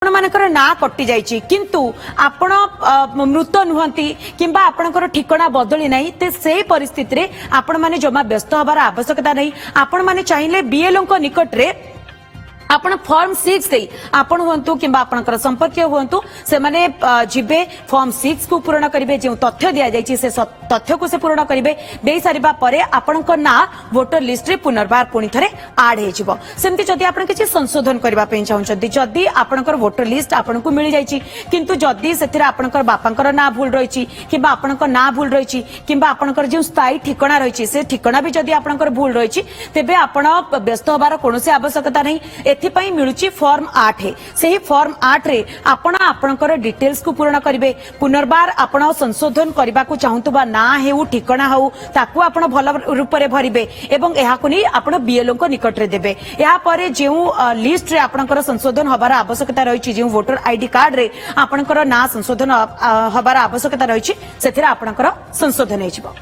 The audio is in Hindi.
ଆପଣଙ୍କର ନାଁ କଟି ଯାଇଛି କିନ୍ତୁ ଆପଣ ମୃତ ନୁହନ୍ତି କିମ୍ବା ଆପଣଙ୍କର ଠିକଣା ବଦଳି ନାହିଁ ତ ସେହି ପରିସ୍ଥିତିରେ ଆପଣମାନେ ଜମା ବ୍ୟସ୍ତ ହେବାର ଆବଶ୍ୟକତା ନାହିଁ। ଆପଣମାନେ ଚାହିଁଲେ ବିଏଲଓଙ୍କ ନିକଟରେ आपण फॉर्म 6 दे आपण हुंतु किंबा आपनकर संपर्कीय हुंतु से माने जिबे फॉर्म 6 को पूर्ण करिवे जे तथ्य दिया जायछि से तथ्य को से पूर्ण करिवे दे सारिबा परे आपनकर ना वोटर लिस्ट रे पुनर्बार पुनी थरे ऐड हे जिवो। सेमति जदि आपण किछि संशोधन करबा पे चाहउछथि जदि आपनकर वोटर लिस्ट आपनको मिल जायछि किंतु जदि सेथिरा आपनकर बापांकर ना भूल रहिछि किंबा आपनकर ना भूल रहिछि किंबा आपनकर जे स्थायी ठिकाना रहिछि से ठिकाना भी जदि आपनकर भूल रहिछि तेबे आपण व्यस्त होबार कोनोसी आवश्यकता नहीं। एथिपाई मिलुची फॉर्म 8 से फॉर्म 8 रे आपण आपनकर डिटेल्स को पूर्ण करिवे पुनर्बार आपण संशोधन करबा को चाहतुबा ना हेउ ठिकाना हेउ ताकू आपण भल रूप रे भरिबे एवं एहा को नै आपण बीएलओ को निकट रे देबे। या परे जेउ लिस्ट रे आपनकर संशोधन होबार आवश्यकता रहिछि जेउ वोटर आईडी कार्ड रे आपनकर ना संशोधन होबार आवश्यकता रहिछि सेथिरा आपनकर संशोधन हेजिबो।